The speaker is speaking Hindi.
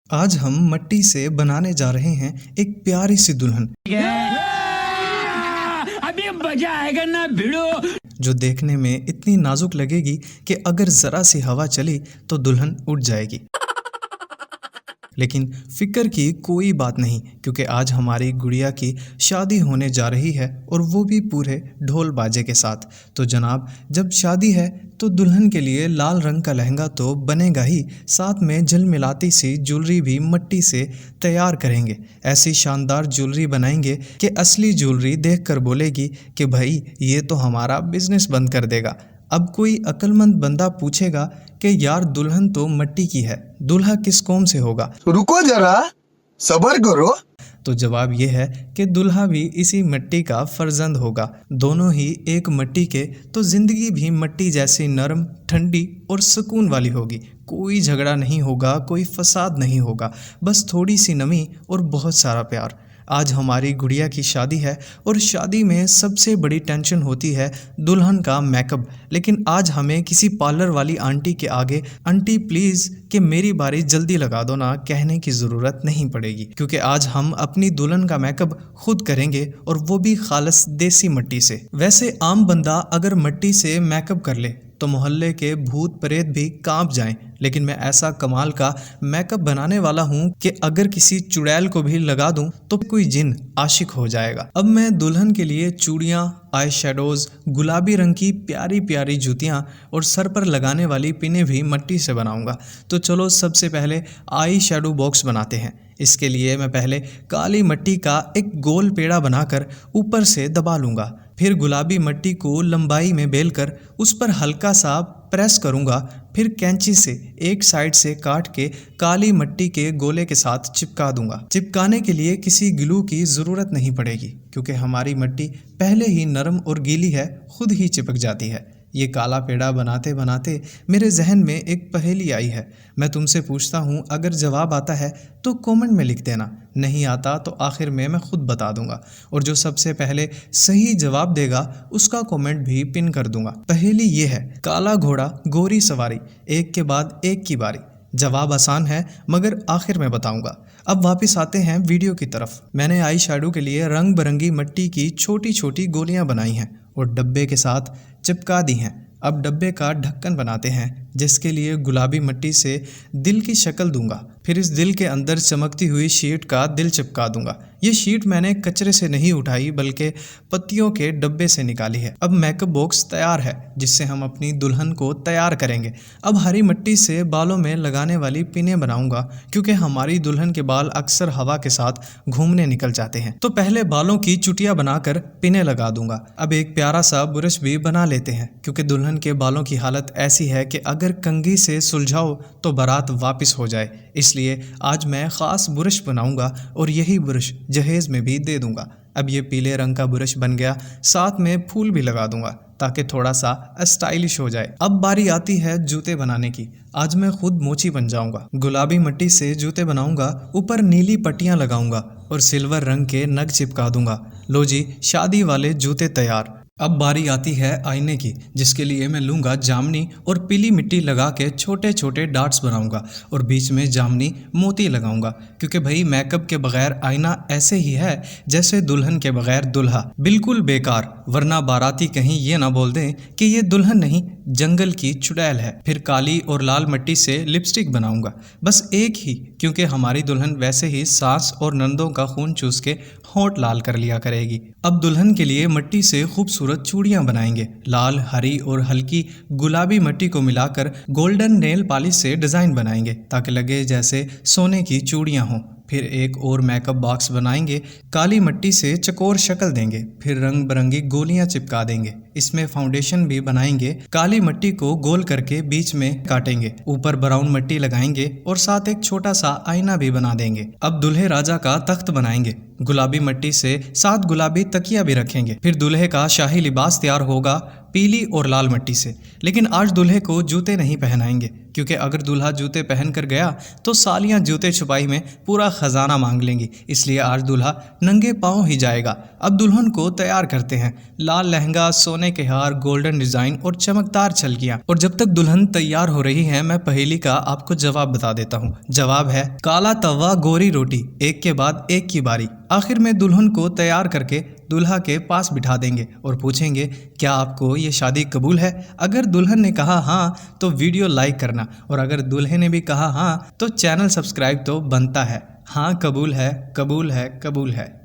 आज हम मिट्टी से बनाने जा रहे हैं एक प्यारी सी दुल्हन, अभी मजा आएगा ना भिड़ो। जो देखने में इतनी नाजुक लगेगी कि अगर जरा सी हवा चली तो दुल्हन उड़ जाएगी। लेकिन फिक्र की कोई बात नहीं, क्योंकि आज हमारी गुड़िया की शादी होने जा रही है और वो भी पूरे ढोल बाजे के साथ। तो जनाब, जब शादी है तो दुल्हन के लिए लाल रंग का लहंगा तो बनेगा ही, साथ में झलमिलाती सी ज्वेलरी भी मिट्टी से तैयार करेंगे। ऐसी शानदार ज्वेलरी बनाएंगे कि असली ज्वेलरी देखकर बोलेगी कि भाई ये तो हमारा बिजनेस बंद कर देगा। अब कोई अक्लमंद बंदा पूछेगा कि यार दुल्हन तो मिट्टी की है, दूल्हा किस कौम से होगा? रुको जरा, सब्र करो। तो जवाब ये है कि दूल्हा भी इसी मिट्टी का फर्जंद होगा। दोनों ही एक मिट्टी के, तो जिंदगी भी मिट्टी जैसी नरम, ठंडी और सुकून वाली होगी। कोई झगड़ा नहीं होगा, कोई फसाद नहीं होगा, बस थोड़ी सी नमी और बहुत सारा प्यार। आज हमारी गुड़िया की शादी है और शादी में सबसे बड़ी टेंशन होती है दुल्हन का मेकअप। लेकिन आज हमें किसी पार्लर वाली आंटी के आगे आंटी प्लीज़ कि मेरी बारी जल्दी लगा दो ना कहने की ज़रूरत नहीं पड़ेगी, क्योंकि आज हम अपनी दुल्हन का मेकअप खुद करेंगे और वो भी खालस देसी मिट्टी से। वैसे आम बंदा अगर मिट्टी से मेकअप कर ले तो मोहल्ले के भूत प्रेत भी कांप जाएं, लेकिन मैं ऐसा कमाल का मेकअप बनाने वाला हूं कि अगर किसी चुड़ैल को भी लगा दूं तो कोई जिन आशिक हो जाएगा। अब मैं दुल्हन के लिए चूड़ियां, आई शेडोज, गुलाबी रंग की प्यारी प्यारी जूतियां और सर पर लगाने वाली पिनें भी मिट्टी से बनाऊंगा। तो चलो सबसे पहले आई शेडो बॉक्स बनाते हैं। इसके लिए मैं पहले काली मिट्टी का एक गोल पेड़ा बनाकर ऊपर से दबा लूँगा। फिर गुलाबी मिट्टी को लंबाई में बेलकर उस पर हल्का सा प्रेस करूँगा। फिर कैंची से एक साइड से काट के काली मिट्टी के गोले के साथ चिपका दूंगा। चिपकाने के लिए किसी ग्लू की ज़रूरत नहीं पड़ेगी, क्योंकि हमारी मिट्टी पहले ही नरम और गीली है, खुद ही चिपक जाती है। ये काला पेड़ा बनाते बनाते मेरे जहन में एक पहेली आई है। मैं तुमसे पूछता हूँ, अगर जवाब आता है तो कमेंट में लिख देना, नहीं आता तो आखिर में मैं खुद बता दूंगा। और जो सबसे पहले सही जवाब देगा उसका कमेंट भी पिन कर दूंगा। पहेली ये है, काला घोड़ा गोरी सवारी, एक के बाद एक की बारी। जवाब आसान है मगर आखिर में बताऊंगा। अब वापस आते हैं वीडियो की तरफ। मैंने आई शेडो के लिए रंग बिरंगी मिट्टी की छोटी छोटी गोलियां बनाई हैं और डब्बे के साथ चिपका दी हैं। अब डब्बे का ढक्कन बनाते हैं, जिसके लिए गुलाबी मिट्टी से दिल की शक्ल दूंगा। फिर इस दिल के अंदर चमकती हुई शीट का दिल चिपका दूंगा। ये शीट मैंने कचरे से नहीं उठाई बल्कि पत्तियों के डब्बे से निकाली है। अब मेकअप बॉक्स तैयार है, जिससे हम अपनी दुल्हन को तैयार करेंगे। अब हरी मिट्टी से बालों में लगाने वाली पिनें बनाऊंगा, क्योंकि हमारी दुल्हन के बाल अक्सर हवा के साथ घूमने निकल जाते हैं। तो पहले बालों की चुटिया बनाकर पिनें लगा दूंगा। अब एक प्यारा सा ब्रश भी बना लेते हैं, क्योंकि दुल्हन के बालों की हालत ऐसी है कि अगर कंघी से सुलझाओ तो बारात वापस हो जाए। इसलिए आज मैं ख़ास ब्रश बनाऊंगा और यही ब्रश जहेज में भी दे दूंगा। अब ये पीले रंग का ब्रश बन गया, साथ में फूल भी लगा दूंगा ताकि थोड़ा सा स्टाइलिश हो जाए। अब बारी आती है जूते बनाने की। आज मैं खुद मोची बन जाऊंगा। गुलाबी मिट्टी से जूते बनाऊंगा, ऊपर नीली पट्टियां लगाऊंगा और सिल्वर रंग के नग चिपका दूंगा। लो जी, शादी वाले जूते तैयार। अब बारी आती है आईने की, जिसके लिए मैं लूँगा जामनी और पीली मिट्टी लगा के छोटे छोटे डॉट्स बनाऊंगा और बीच में जामनी मोती लगाऊंगा, क्योंकि भाई मेकअप के बगैर आईना ऐसे ही है जैसे दुल्हन के बगैर दूल्हा, बिल्कुल बेकार, वरना बाराती कहीं ये ना बोल दें कि ये दुल्हन नहीं जंगल की चुड़ैल है। फिर काली और लाल मिट्टी से लिपस्टिक बनाऊंगा, बस एक ही, क्योंकि हमारी दुल्हन वैसे ही सास और नंदों का खून चूस के होंठ लाल कर लिया करेगी। अब दुल्हन के लिए मिट्टी से खूबसूरत चूड़ियां बनाएंगे। लाल, हरी और हल्की गुलाबी मिट्टी को मिलाकर गोल्डन नेल पॉलिश से डिज़ाइन बनाएंगे ताकि लगे जैसे सोने की चूड़ियां हों। फिर एक और मेकअप बॉक्स बनाएंगे, काली मिट्टी से चकोर शक्ल देंगे। फिर रंग बिरंगी गोलियां चिपका देंगे। इसमें फाउंडेशन भी बनाएंगे। काली मिट्टी को गोल करके बीच में काटेंगे, ऊपर ब्राउन मिट्टी लगाएंगे और साथ एक छोटा सा आईना भी बना देंगे। अब दूल्हे राजा का तख्त बनाएंगे, गुलाबी मिट्टी से 7 गुलाबी तकिया भी रखेंगे। फिर दूल्हे का शाही लिबास तैयार होगा पीली और लाल मिट्टी से। लेकिन आज दूल्हे को जूते नहीं पहनाएंगे, क्योंकि अगर दूल्हा जूते पहन कर गया तो सालियां जूते छुपाई में पूरा खजाना मांग लेंगी। इसलिए आज दूल्हा नंगे पांव ही जाएगा। अब दुल्हन को तैयार करते हैं। लाल लहंगा, सोने के हार, गोल्डन डिजाइन और चमकदार छलकियां। और जब तक दुल्हन तैयार हो रही है, मैं पहेली का आपको जवाब बता देता हूँ। जवाब है काला तवा गोरी रोटी, एक के बाद एक की बारी। आखिर में दुल्हन को तैयार करके दूल्हा के पास बिठा देंगे और पूछेंगे, क्या आपको ये शादी कबूल है? अगर दुल्हन ने कहा हाँ तो वीडियो लाइक करना, और अगर दूल्हे ने भी कहा हाँ तो चैनल सब्सक्राइब तो बनता है। हाँ कबूल है, कबूल है, कबूल है।